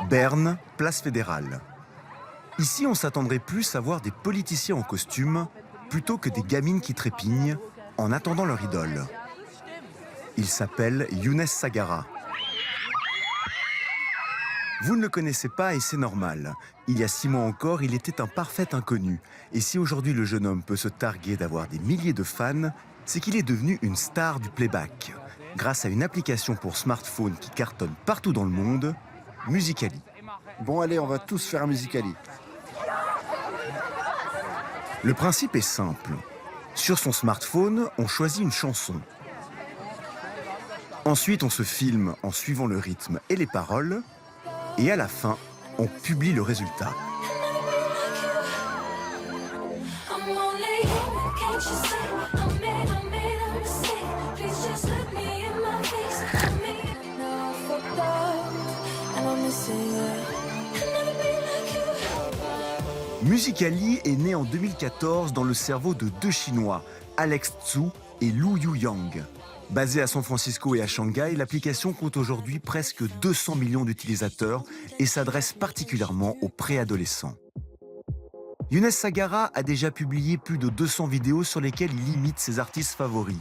Berne, place fédérale. Ici, on s'attendrait plus à voir des politiciens en costume plutôt que des gamines qui trépignent en attendant leur idole. Il s'appelle Younes Sagara. Vous ne le connaissez pas et c'est normal. Il y a 6 mois encore, il était un parfait inconnu. Et si aujourd'hui le jeune homme peut se targuer d'avoir des milliers de fans, c'est qu'il est devenu une star du playback. Grâce à une application pour smartphone qui cartonne partout dans le monde, Musical.ly. Bon allez, on va tous faire un Musical.ly. Le principe est simple. Sur son smartphone, on choisit une chanson. Ensuite, on se filme en suivant le rythme et les paroles. Et à la fin, on publie le résultat. Musical.ly est né en 2014 dans le cerveau de 2 Chinois, Alex Zhu et Lu Yuyang. Basée à San Francisco et à Shanghai, l'application compte aujourd'hui presque 200 millions d'utilisateurs et s'adresse particulièrement aux préadolescents. Younes Sagara a déjà publié plus de 200 vidéos sur lesquelles il imite ses artistes favoris.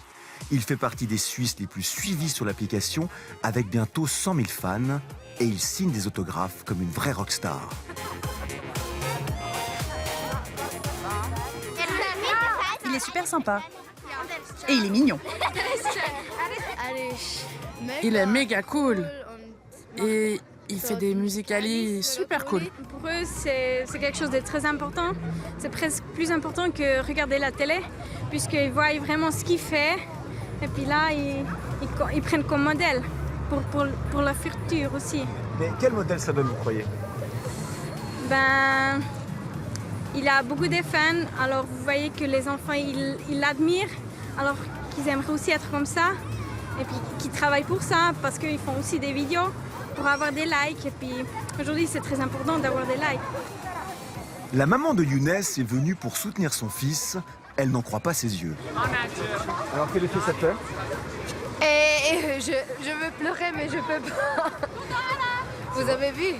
Il fait partie des Suisses les plus suivis sur l'application, avec bientôt 100 000 fans, et il signe des autographes comme une vraie rockstar. Il est super sympa. Et il est mignon. Il est méga cool. Et il fait des Musical.ly super cool. Pour eux, c'est quelque chose de très important. C'est presque plus important que regarder la télé, puisqu'ils voient vraiment ce qu'il fait. Et puis là, ils prennent comme modèle pour la future aussi. Mais quel modèle ça donne, vous croyez? Ben, il a beaucoup de fans, alors vous voyez que les enfants, ils l'admirent, alors qu'ils aimeraient aussi être comme ça. Et puis qu'ils travaillent pour ça, parce qu'ils font aussi des vidéos pour avoir des likes. Et puis aujourd'hui, c'est très important d'avoir des likes. La maman de Younes est venue pour soutenir son fils. Elle n'en croit pas ses yeux. Alors quel effet ça fait? Je veux pleurer, mais je peux pas. Vous avez vu?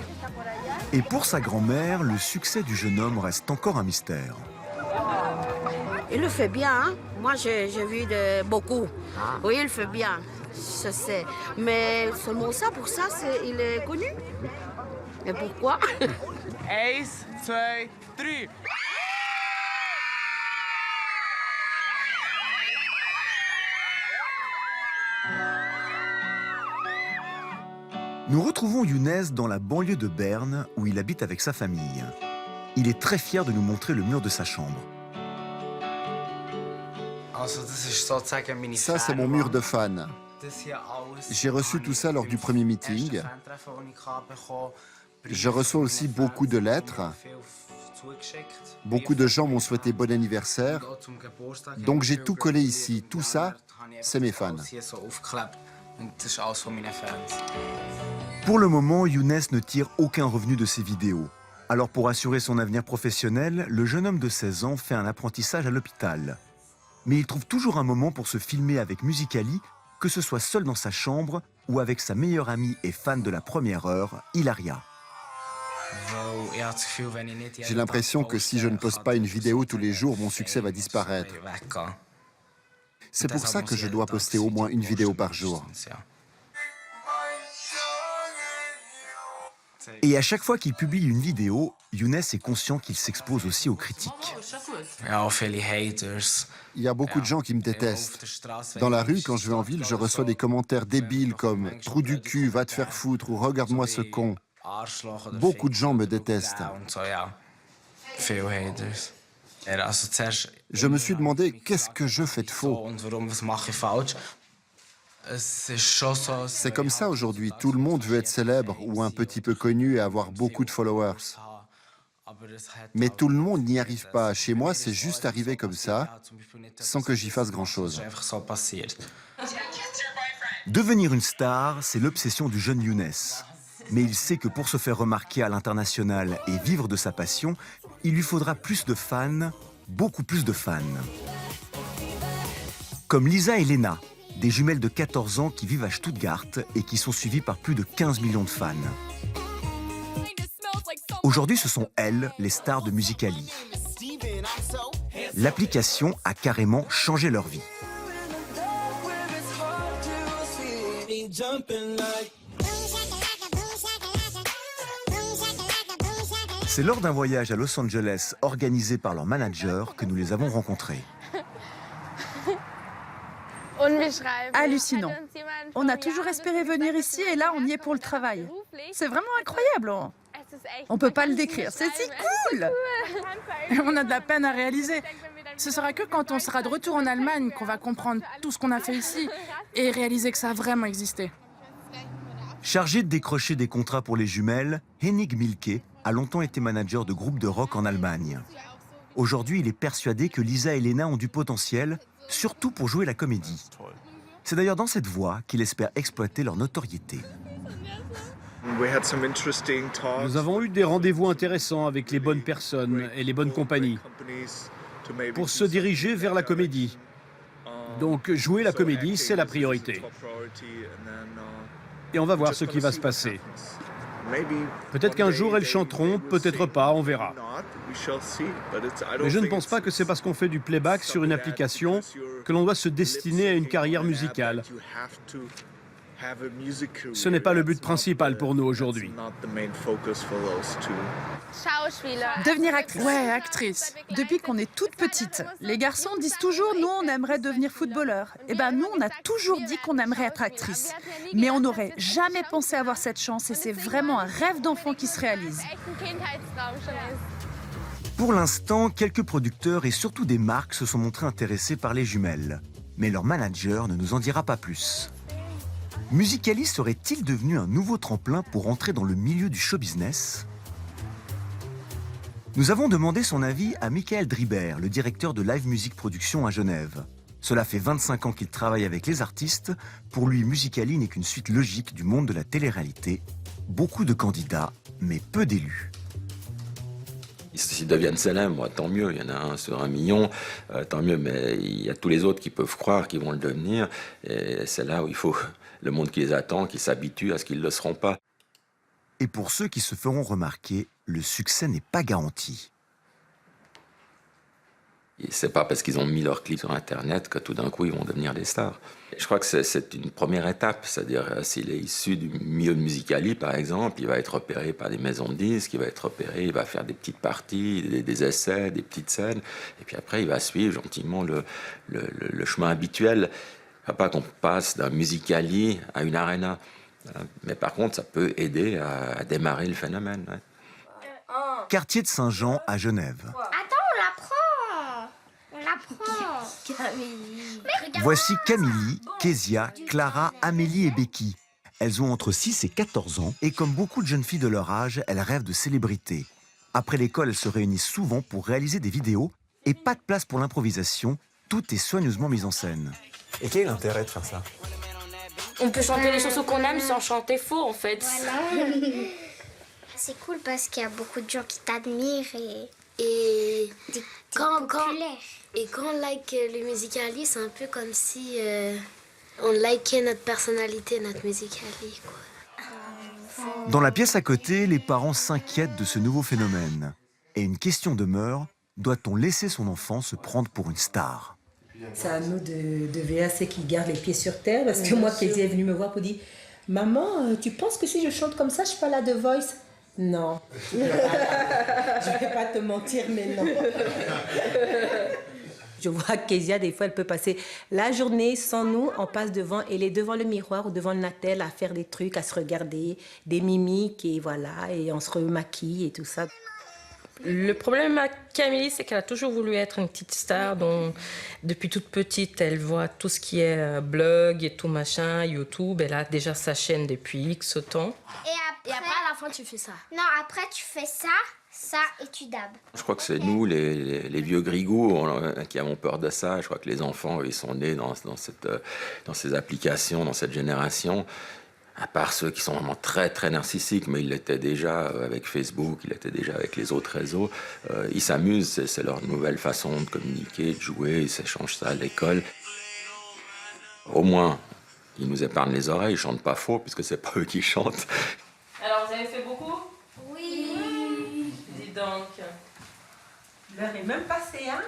Et pour sa grand-mère, le succès du jeune homme reste encore un mystère. Il le fait bien, hein? Moi j'ai vu beaucoup. Oui, il le fait bien, je sais. Mais seulement ça, pour ça, il est connu. Et pourquoi? 1, 2, 3. Nous retrouvons Younes dans la banlieue de Berne, où il habite avec sa famille. Il est très fier de nous montrer le mur de sa chambre. Ça, c'est mon mur de fans. J'ai reçu tout ça lors du premier meeting. Je reçois aussi beaucoup de lettres. Beaucoup de gens m'ont souhaité bon anniversaire. Donc j'ai tout collé ici. Tout ça, c'est mes fans. Pour le moment, Younes ne tire aucun revenu de ses vidéos. Alors pour assurer son avenir professionnel, le jeune homme de 16 ans fait un apprentissage à l'hôpital. Mais il trouve toujours un moment pour se filmer avec Musical.ly, que ce soit seul dans sa chambre ou avec sa meilleure amie et fan de la première heure, Hilaria. J'ai l'impression que si je ne poste pas une vidéo tous les jours, mon succès va disparaître. C'est pour ça que je dois poster au moins une vidéo par jour. Et à chaque fois qu'il publie une vidéo, Younes est conscient qu'il s'expose aussi aux critiques. Il y a beaucoup de gens qui me détestent. Dans la rue, quand je vais en ville, je reçois des commentaires débiles comme « Trou du cul, va te faire foutre » ou « Regarde-moi ce con ». Beaucoup de gens me détestent. Je me suis demandé qu'est-ce que je fais de faux. C'est comme ça aujourd'hui. Tout le monde veut être célèbre ou un petit peu connu et avoir beaucoup de followers. Mais tout le monde n'y arrive pas. Chez moi, c'est juste arrivé comme ça, sans que j'y fasse grand-chose. Devenir une star, c'est l'obsession du jeune Younes. Mais il sait que pour se faire remarquer à l'international et vivre de sa passion, il lui faudra plus de fans, beaucoup plus de fans. Comme Lisa et Lena, des jumelles de 14 ans qui vivent à Stuttgart et qui sont suivies par plus de 15 millions de fans. Aujourd'hui, ce sont elles, les stars de Musical.ly. L'application a carrément changé leur vie. C'est lors d'un voyage à Los Angeles organisé par leur manager que nous les avons rencontrées. Hallucinant. On a toujours espéré venir ici et là, on y est pour le travail. C'est vraiment incroyable. On ne peut pas le décrire. C'est si cool. On a de la peine à réaliser. Ce sera que quand on sera de retour en Allemagne qu'on va comprendre tout ce qu'on a fait ici et réaliser que ça a vraiment existé. Chargé de décrocher des contrats pour les jumelles, Henning Mielke a longtemps été manager de groupes de rock en Allemagne. Aujourd'hui, il est persuadé que Lisa et Lena ont du potentiel, surtout pour jouer la comédie. C'est d'ailleurs dans cette voie qu'il espère exploiter leur notoriété. Nous avons eu des rendez-vous intéressants avec les bonnes personnes et les bonnes compagnies pour se diriger vers la comédie. Donc jouer la comédie, c'est la priorité. Et on va voir ce qui va se passer. Peut-être qu'un jour elles chanteront, peut-être pas, on verra. Mais je ne pense pas que c'est parce qu'on fait du playback sur une application que l'on doit se destiner à une carrière musicale. Ce n'est pas le but principal pour nous aujourd'hui. Devenir actrice. Ouais, actrice. Depuis qu'on est toute petite, les garçons disent toujours « nous, on aimerait devenir footballeur ». Eh bien, nous, on a toujours dit qu'on aimerait être actrice. Mais on n'aurait jamais pensé avoir cette chance et c'est vraiment un rêve d'enfant qui se réalise. Pour l'instant, quelques producteurs et surtout des marques se sont montrés intéressés par les jumelles. Mais leur manager ne nous en dira pas plus. Musical.ly serait-il devenu un nouveau tremplin pour entrer dans le milieu du show business ? Nous avons demandé son avis à Michael Driber, le directeur de Live Music Production à Genève. Cela fait 25 ans qu'il travaille avec les artistes. Pour lui, Musical.ly n'est qu'une suite logique du monde de la télé-réalité. Beaucoup de candidats, mais peu d'élus. S'ils deviennent célèbres, tant mieux, il y en a un sur 1 million, tant mieux, mais il y a tous les autres qui peuvent croire qu'ils vont le devenir, et c'est là où il faut le monde qui les attend, qui s'habitue à ce qu'ils ne le seront pas. Et pour ceux qui se feront remarquer, le succès n'est pas garanti. C'est pas parce qu'ils ont mis leur clip sur Internet que tout d'un coup ils vont devenir des stars. Et je crois que c'est une première étape, c'est-à-dire s'il est issu du milieu de Musical.ly par exemple, il va être repéré par des maisons de disques, il va être repéré, il va faire des petites parties, des essais, des petites scènes, et puis après il va suivre gentiment le chemin habituel. Il ne faut pas qu'on passe d'un Musical.ly à une arena, mais par contre ça peut aider à démarrer le phénomène. Ouais. Quartier de Saint-Jean à Genève. Voici Camille, Kezia, Clara, Amélie et Becky. Elles ont entre 6 et 14 ans et comme beaucoup de jeunes filles de leur âge, elles rêvent de célébrité. Après l'école, elles se réunissent souvent pour réaliser des vidéos et pas de place pour l'improvisation, tout est soigneusement mis en scène. Et quel est l'intérêt de faire ça? On peut chanter les chansons qu'on aime sans chanter faux en fait. Voilà. C'est cool parce qu'il y a beaucoup de gens qui t'admirent et quand on like le Musical.ly, c'est un peu comme si on likait notre personnalité, notre Musical.ly, quoi. Dans la pièce à côté, les parents s'inquiètent de ce nouveau phénomène. Et une question demeure, doit-on laisser son enfant se prendre pour une star? C'est à nous de veiller à ce qu'il garde les pieds sur terre, parce que moi, Kezia est venue me voir pour dire « Maman, tu penses que si je chante comme ça, je suis pas la The Voice ?» Non, je vais pas te mentir, mais non. Je vois que Kezia, des fois, elle peut passer la journée sans nous, on passe devant, elle est devant le miroir ou devant le natel à faire des trucs, à se regarder, des mimiques, et voilà, et on se remaquille et tout ça. Le problème à Camille, c'est qu'elle a toujours voulu être une petite star, donc depuis toute petite, elle voit tout ce qui est blog et tout machin, YouTube, elle a déjà sa chaîne depuis X temps. Et après, à la fin, tu fais ça? Non, après, tu fais ça et tu dabs. Je crois que c'est nous, les vieux grigous, qui avons peur de ça. Je crois que les enfants, ils sont nés dans ces applications, dans cette génération. À part ceux qui sont vraiment très, très narcissiques, mais ils l'étaient déjà avec Facebook, ils l'étaient déjà avec les autres réseaux. Ils s'amusent, c'est leur nouvelle façon de communiquer, de jouer, ils s'échangent ça à l'école. Au moins, ils nous épargnent les oreilles, ils chantent pas faux, puisque c'est pas eux qui chantent. Alors, vous avez fait beaucoup? Oui. donc. L'heure est même passée, hein?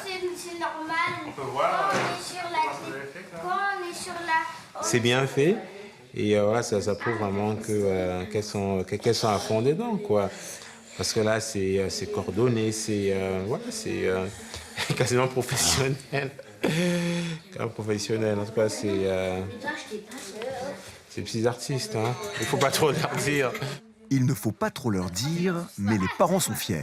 C'est normal. On peut voir. Quand on est sur la... C'est bien fait. Et voilà, ça prouve vraiment qu'elles sont à fond dedans, quoi. Parce que là, c'est coordonné, c'est quasiment professionnel. Quand professionnel, en tout cas, c'est des petits artistes, hein. Il ne faut pas trop leur dire. Il ne faut pas trop leur dire, mais les parents sont fiers.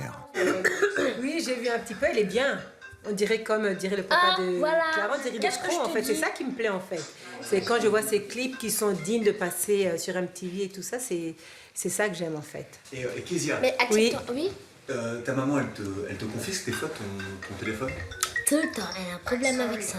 Oui, j'ai vu un petit peu, elle est bien. On dirait comme dirait le papa de Clara, on dirait des pros, en fait. C'est ça qui me plaît, en fait. C'est quand je vois ces clips qui sont dignes de passer sur MTV et tout ça, c'est ça que j'aime, en fait. Et Kezia, Oui. ta maman, elle te confisque des fois ton téléphone? Tout le temps, elle a un problème avec ça.